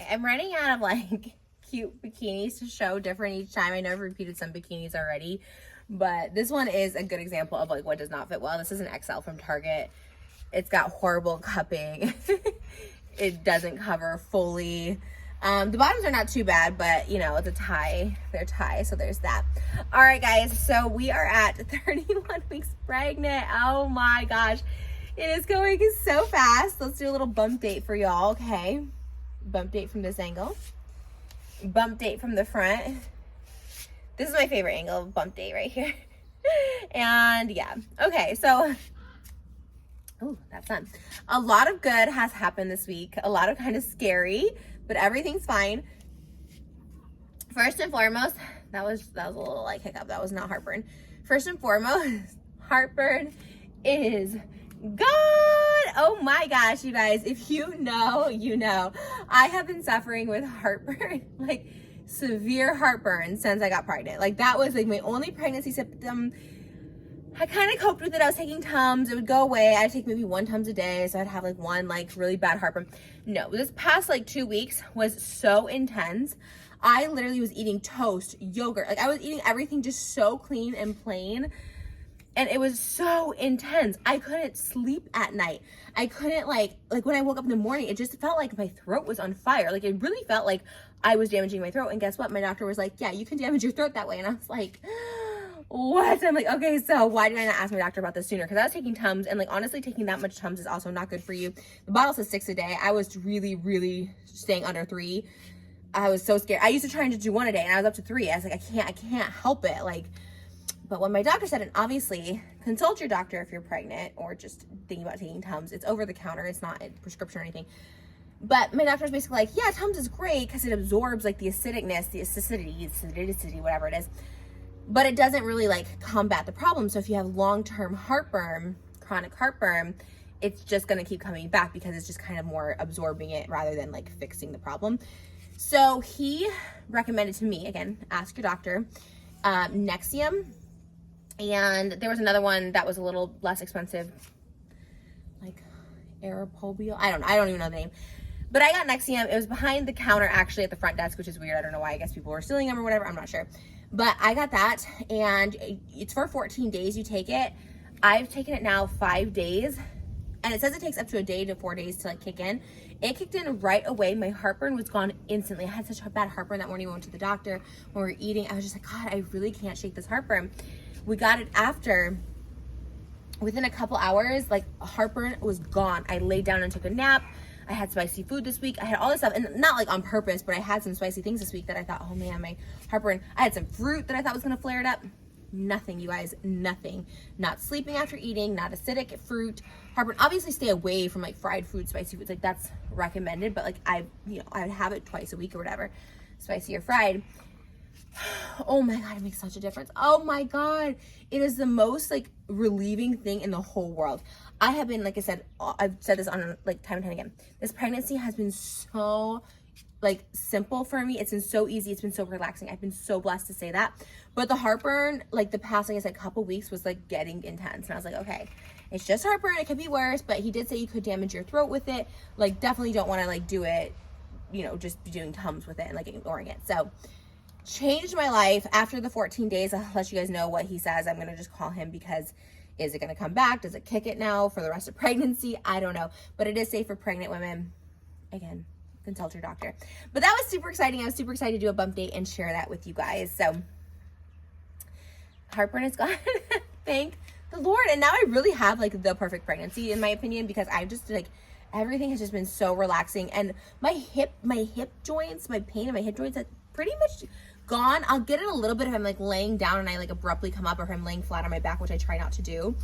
I'm running out of like cute bikinis to show different each time. I know I've repeated some bikinis already, but this one is a good example of like what does not fit well. This is an XL from Target. It's got horrible cupping. It doesn't cover fully. The bottoms are not too bad, but you know, it's a tie. They're tie, so there's that. All right, guys, so we are at 31 weeks pregnant. Oh my gosh. It is going so fast. Let's do a little bump date for y'all, okay? Bump date from this angle. Bump date from the front. This is my favorite angle of bump date right here. And yeah, okay, so, oh, that's fun. A lot of good has happened this week. A lot of kind of scary, but everything's fine. First and foremost, that was a little like hiccup. That was not heartburn. First and foremost, heartburn is gone. Oh my gosh, you guys, if you know, you know. I have been suffering with heartburn, like severe heartburn since I got pregnant. Like that was like my only pregnancy symptom. I kind of coped with it. I was taking Tums. It would go away. I'd take maybe 1 Tums a day. So I'd have like one like really bad heartburn. No, this past like 2 weeks was so intense. I literally was eating toast, yogurt. Like I was eating everything just so clean and plain. And it was so intense. I couldn't sleep at night. I couldn't like when I woke up in the morning, it just felt like my throat was on fire. Like it really felt like I was damaging my throat. And guess what? My doctor was like, yeah, you can damage your throat that way. And I was like, what? I'm like, okay, so why did I not ask my doctor about this sooner? Because I was taking Tums, and like honestly, taking that much Tums is also not good for you. The bottle says 6 a day. I was really, really staying under 3. I was so scared. I used to try and just do 1 a day, and I was up to 3. I was like, I can't help it. Like, but when my doctor said, and obviously consult your doctor if you're pregnant or just thinking about taking Tums. It's over the counter. It's not a prescription or anything. But my doctor was basically like, yeah, Tums is great because it absorbs like the acidicness, the acidity, whatever it is. But it doesn't really like combat the problem. So if you have long-term heartburn, chronic heartburn, it's just going to keep coming back because it's just kind of more absorbing it rather than like fixing the problem. So he recommended to me, again, ask your doctor, Nexium. And there was another one that was a little less expensive, like Aeropobial. I don't even know the name. But I got Nexium. It was behind the counter actually at the front desk, which is weird. I don't know why. I guess people were stealing them or whatever. I'm not sure. But I got that, and it's for 14 days you take it. I've taken it now 5 days, and it says it takes up to a day to 4 days to like kick in. It kicked in right away. My heartburn was gone instantly. I had such a bad heartburn that morning. We went to the doctor when we were eating. I was just like, God, I really can't shake this heartburn. We got it after, within a couple hours, like heartburn was gone. I laid down and took a nap. I had spicy food this week. I had all this stuff, and not like on purpose, but I had some spicy things this week that I thought, oh man, my heartburn. I had some fruit that I thought was gonna flare it up. Nothing, you guys, nothing. Not sleeping after eating, not acidic fruit, heartburn. Obviously stay away from like fried food, spicy foods, like that's recommended, but like I would have it twice a week or whatever, spicy or fried. Oh my God, it makes such a difference. Oh my God, it is the most like relieving thing in the whole world. I have been, like I said, I've said this on like time and time again. This pregnancy has been so like simple for me. It's been so easy. It's been so relaxing. I've been so blessed to say that. But the heartburn, like the past, like I said, couple weeks was like getting intense. And I was like, okay, it's just heartburn. It could be worse. But he did say you could damage your throat with it. Like definitely don't want to like do it, you know, just be doing Tums with it and like ignoring it. So changed my life after the 14 days. I'll let you guys know what he says. I'm going to just call him because is it going to come back? Does it kick it now for the rest of pregnancy? I don't know. But it is safe for pregnant women. Again, consult your doctor. But that was super exciting. I was super excited to do a bump date and share that with you guys. So heartburn is gone. Thank the Lord. And now I really have like the perfect pregnancy in my opinion, because I just like everything has just been so relaxing. And my hip joints, my pain in my hip joints has pretty much gone. I'll get it a little bit if I'm like laying down and I like abruptly come up, or if I'm laying flat on my back, which I try not to do.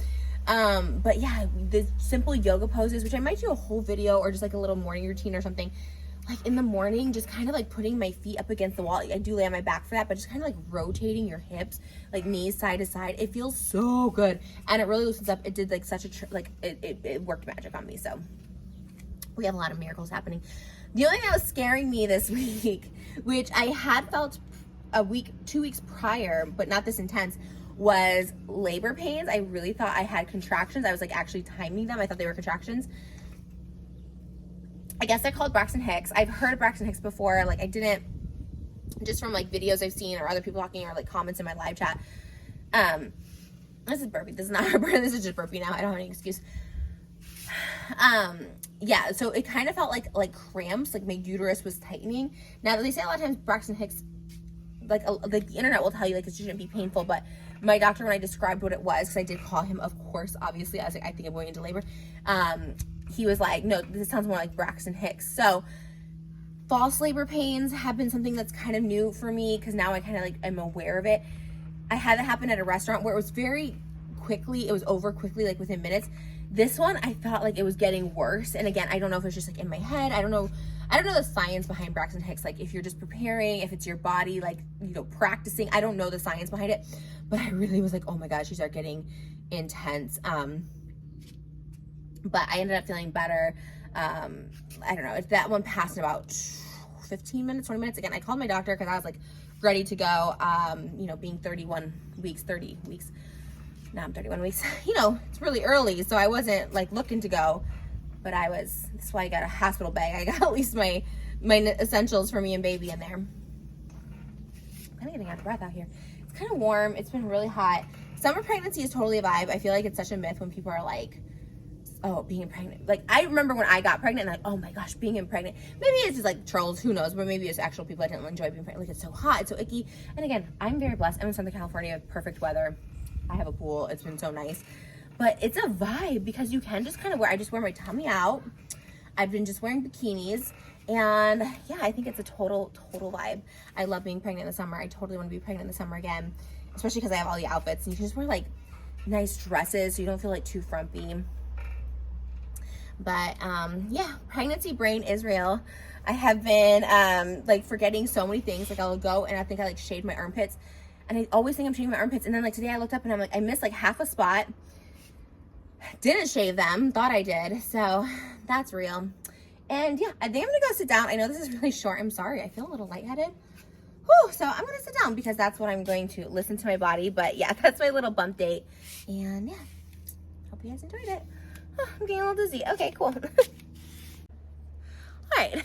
But yeah, the simple yoga poses, which I might do a whole video or just like a little morning routine or something. Like in the morning, just kind of like putting my feet up against the wall. I do lay on my back for that, but just kind of like rotating your hips, like knees side to side. It feels so good. And it really loosens up. It did like such a, it worked magic on me. So we have a lot of miracles happening. The only thing that was scaring me this week, which I had felt 2 weeks prior, but not this intense, was labor pains. I really thought I had contractions. I was like actually timing them. I thought they were contractions. I guess they're called Braxton Hicks. I've heard of Braxton Hicks before. Like, I didn't, just from like videos I've seen or other people talking or like comments in my live chat. This is burpee. This is not Heartburn. This is just burpee now. I don't have any excuse. Yeah, so it kind of felt like cramps, like my uterus was tightening. Now, they say a lot of times Braxton Hicks, like the internet will tell you like it shouldn't be painful, but my doctor, when I described what it was, because I did call him, of course, obviously, I was like, I think I'm going into labor. He was like, no, this sounds more like Braxton Hicks. So false labor pains have been something that's kind of new for me, because now I kind of like am aware of it. I had that happen at a restaurant where it was very quickly, it was over quickly, like within minutes. This one, I felt like it was getting worse. And again, I don't know if it's just like in my head. I don't know the science behind Braxton Hicks. Like if you're just preparing, if it's your body, like, you know, practicing. I don't know the science behind it. But I really was like, oh my gosh, these are getting intense. But I ended up feeling better. I don't know. That one passed in about 15 minutes, 20 minutes. Again, I called my doctor because I was like ready to go. You know, being 30 weeks. Now I'm 31 weeks. You know, it's really early, so I wasn't like looking to go, but I was. That's why I got a hospital bag. I got at least my essentials for me and baby in there. I'm kind of getting out of breath out here. It's kind of warm. It's been really hot. Summer pregnancy is totally a vibe. I feel like it's such a myth when people are like, oh, being pregnant. Like, I remember when I got pregnant, and like, oh my gosh, being pregnant. Maybe it's just like trolls, who knows, but maybe it's actual people that didn't enjoy being pregnant. Like, it's so hot, it's so icky. And again, I'm very blessed. I'm in Southern California, perfect weather. I have a pool. It's been so nice. But it's a vibe because you can just kind of wear, I just wear my tummy out. I've been just wearing bikinis. And yeah, I think it's a total vibe. I love being pregnant in the summer. I totally want to be pregnant in the summer again, especially because I have all the outfits. And you can just wear like nice dresses so you don't feel like too frumpy. But yeah, pregnancy brain is real. I have been like forgetting so many things. Like I'll go and I think I like shaved my armpits. And I always think I'm shaving my armpits. And then like today I looked up and I'm like, I missed like half a spot. Didn't shave them. Thought I did. So that's real. And yeah, I think I'm going to go sit down. I know this is really short. I'm sorry. I feel a little lightheaded. Whew, so I'm going to sit down because that's what I'm going to listen to my body. But yeah, that's my little bump date. And yeah, hope you guys enjoyed it. Oh, I'm getting a little dizzy. Okay, cool. All right.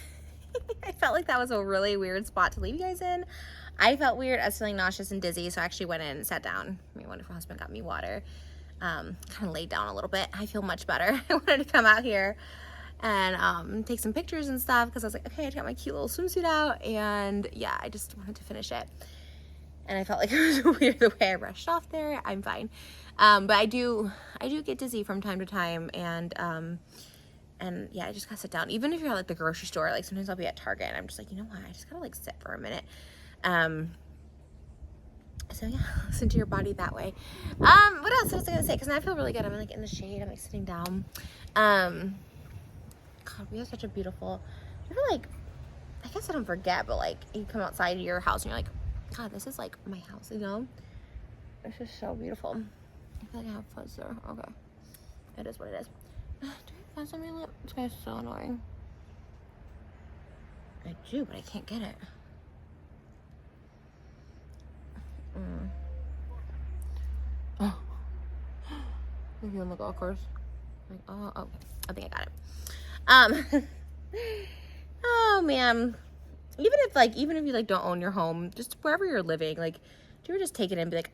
I felt like that was a really weird spot to leave you guys in. I felt weird. I was feeling nauseous and dizzy, so I actually went in and sat down. My wonderful husband got me water. Kind of laid down a little bit. I feel much better. I wanted to come out here and take some pictures and stuff because I was like, okay, I got my cute little swimsuit out, and yeah, I just wanted to finish it. And I felt like it was weird the way I rushed off there. I'm fine. But I do get dizzy from time to time, and yeah, I just gotta sit down. Even if you're at like the grocery store, like sometimes I'll be at Target and I'm just like, you know what, I just gotta like sit for a minute. So yeah, listen to your body that way. What else was I gonna say? Because now I feel really good. I'm like in the shade. I'm like sitting down. God, we have such a beautiful. I feel like, I guess I don't forget, but like you come outside of your house and you're like, God, this is like my house. You know, it's just so beautiful. I feel like I have fuzz there. Okay, it is what it is. Do I have fuzz on my lip? This guy's so annoying. I do, but I can't get it. Oh, if you're on the golf course, like, oh, I think I got it. Oh man, even if you like don't own your home, just wherever you're living, like, do you ever just take it in and be like,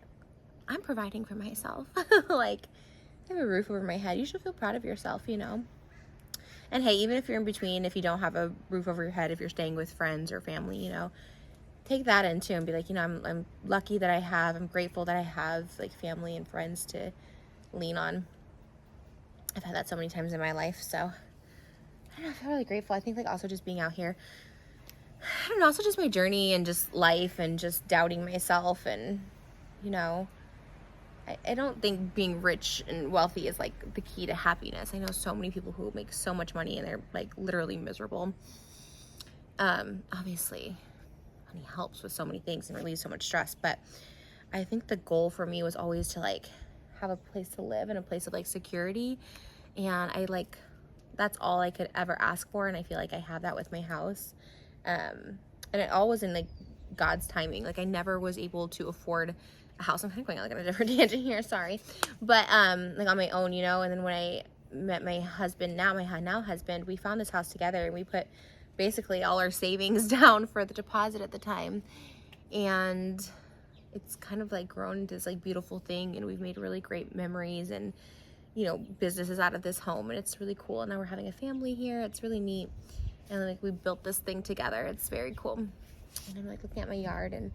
I'm providing for myself. Like, I have a roof over my head. You should feel proud of yourself, you know. And hey, even if you're in between, if you don't have a roof over your head, if you're staying with friends or family, you know, take that into and be like, you know, I'm lucky that I'm grateful that I have like family and friends to lean on. I've had that so many times in my life, so I don't know, I feel really grateful. I think like also just being out here, I don't know, also just my journey and just life and just doubting myself, and you know, I don't think being rich and wealthy is like the key to happiness. I know so many people who make so much money and they're like literally miserable. Obviously money helps with so many things and relieves so much stress, but I think the goal for me was always to like have a place to live and a place of like security, and I like, that's all I could ever ask for, and I feel like I have that with my house. And it all was in like God's timing. Like I never was able to afford a house. I'm kind of going like on a different tangent here, sorry, but like on my own, you know. And then when I met my husband, my now husband, we found this house together, and we put basically all our savings down for the deposit at the time. And it's kind of like grown into this like beautiful thing, and we've made really great memories and, you know, businesses out of this home, and it's really cool. And now we're having a family here. It's really neat. And like we built this thing together. It's very cool. And I'm like looking at my yard and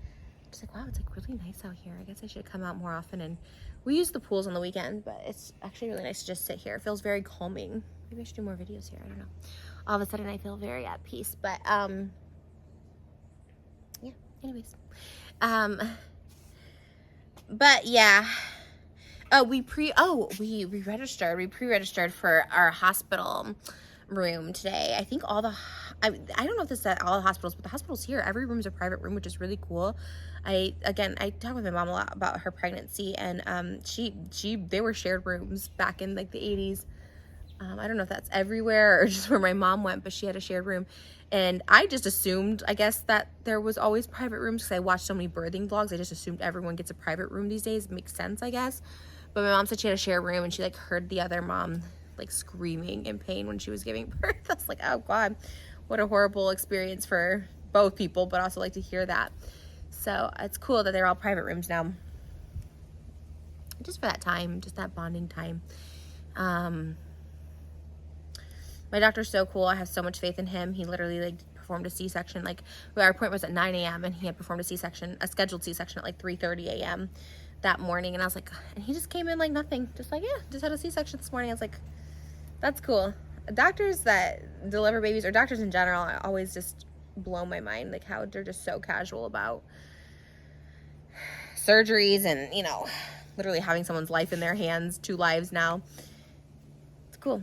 just like, wow, it's like really nice out here. I guess I should come out more often. And we use the pools on the weekend, but it's actually really nice to just sit here. It feels very calming. Maybe I should do more videos here. I don't know. All of a sudden I feel very at peace. But yeah, anyways. But yeah. We pre-registered for our hospital room today. I think I don't know if this is at all the hospitals, but the hospitals here, every room is a private room, which is really cool. I talk with my mom a lot about her pregnancy, and they were shared rooms back in like the 80s. I don't know if that's everywhere or just where my mom went, but she had a shared room. And I just assumed, I guess, that there was always private rooms because I watched so many birthing vlogs. I just assumed everyone gets a private room these days. It makes sense, I guess. But my mom said she had a shared room, and she like heard the other mom like screaming in pain when she was giving birth. I was like, oh God, what a horrible experience for both people, but also like to hear that. So it's cool that they're all private rooms now. Just for that time, just that bonding time. My doctor's so cool. I have so much faith in him. He literally like performed a C-section. Like our appointment was at 9 a.m. and he had performed a scheduled C-section at like 3:30 a.m. that morning. And I was like, and he just came in like nothing. Just like, yeah, just had a C-section this morning. I was like, that's cool. Doctors that deliver babies, or doctors in general, I always just blow my mind. Like how they're just so casual about surgeries and, you know, literally having someone's life in their hands, 2 lives now. It's cool.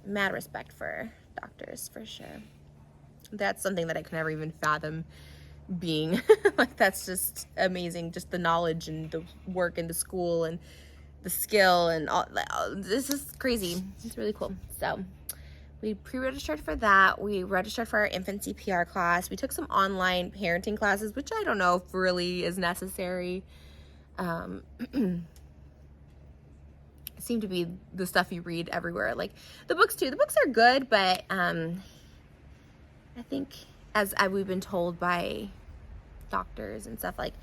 Mad respect for doctors, for sure. That's something that I could never even fathom being. Like, that's just amazing. Just the knowledge and the work and the school and the skill and all. This is crazy. It's really cool. So we pre-registered for that. We registered for our infant CPR class. We took some online parenting classes, which I don't know if really is necessary. Seem to be the stuff you read everywhere. Like the books too. The books are good, but I think as we've been told by doctors and stuff, like,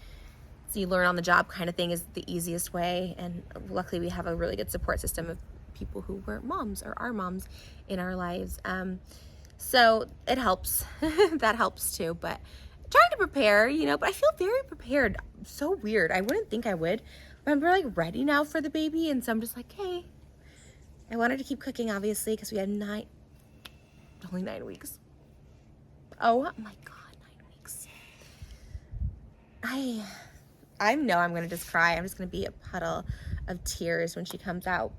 so you learn on the job kind of thing is the easiest way. And luckily we have a really good support system of people who were moms or are moms in our lives. So it helps. That helps too. But trying to prepare, you know, but I feel very prepared. So weird. I wouldn't think I would. But I'm like ready now for the baby. And so I'm just like, hey, I wanted to keep cooking, obviously, because we had only 9 weeks. Oh my God, 9 weeks. I know I'm going to just cry. I'm just going to be a puddle of tears when she comes out.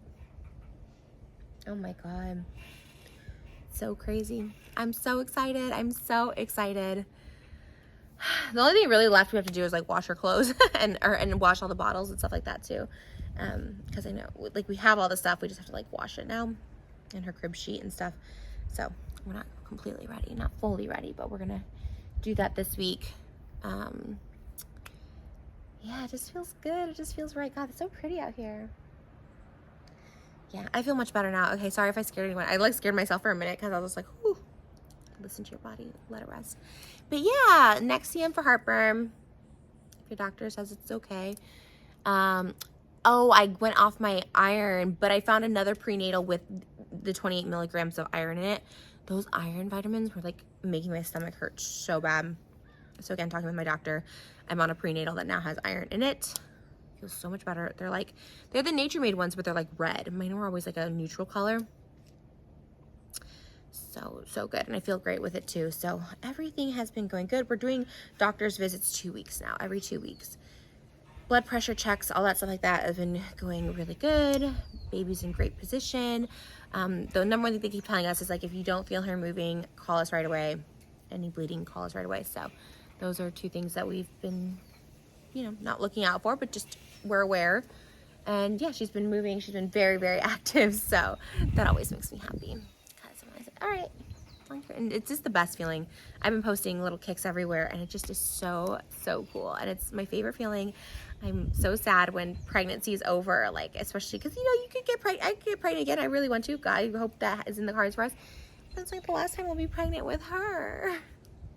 Oh my God. So crazy. I'm so excited. I'm so excited. The only thing really left we have to do is like wash her clothes and wash all the bottles and stuff like that too. Because I know like we have all the stuff. We just have to like wash it now and her crib sheet and stuff. So we're not completely ready, not fully ready, but we're going to do that this week. Yeah, it just feels good. It just feels right. God, it's so pretty out here. Yeah, I feel much better now. Okay, sorry if I scared anyone. I like scared myself for a minute because I was like, whew. Listen to your body, let it rest. But yeah, next CM for heartburn. If your doctor says it's okay. Oh, I went off my iron, but I found another prenatal with the 28 milligrams of iron in it. Those iron vitamins were like making my stomach hurt so bad. So again, talking with my doctor, I'm on a prenatal that now has iron in it. Feels so much better. They're the Nature Made ones, but they're like red. Mine were always like a neutral color. So good. And I feel great with it too. So everything has been going good. We're doing doctor's visits 2 weeks now, every 2 weeks. Blood pressure checks, all that stuff like that have been going really good. Baby's in great position. The number one thing they keep telling us is like, if you don't feel her moving, call us right away. Any bleeding, call us right away. So those are 2 things that we've been, you know, not looking out for, but just we're aware. And yeah, she's been moving. She's been very, very active. So that always makes me happy. All right, And it's just the best feeling. I've been posting little kicks everywhere, and it just is so, so cool. And it's my favorite feeling. I'm so sad when pregnancy is over, like, especially because, you know, you could get pregnant. I could get pregnant again. I really want to. God, I hope that is in the cards for us. But it's like the last time I'll be pregnant with her.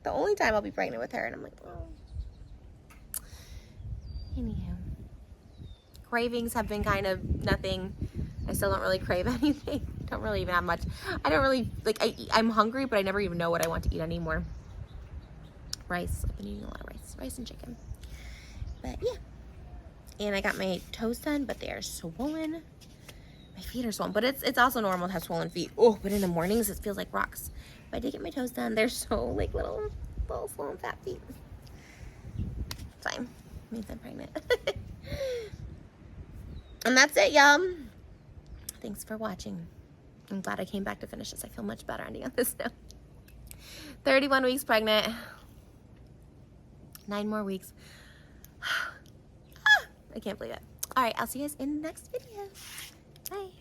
The only time I'll be pregnant with her. And I'm like, oh. Anywho. Cravings have been kind of nothing. I still don't really crave anything. Don't really even have much. I don't really, like, I'm hungry, but I never even know what I want to eat anymore. Rice. I've been eating a lot of rice. Rice and chicken. But, yeah. And I got my toes done, but they are swollen. My feet are swollen. But it's also normal to have swollen feet. Oh, but in the mornings, it feels like rocks. But I did get my toes done. They're so, like, little swollen fat feet. Fine. Means I'm pregnant. And that's it, y'all. Thanks for watching. I'm glad I came back to finish this. I feel much better ending on this note. 31 weeks pregnant. 9 more weeks. I can't believe it. All right, I'll see you guys in the next video. Bye.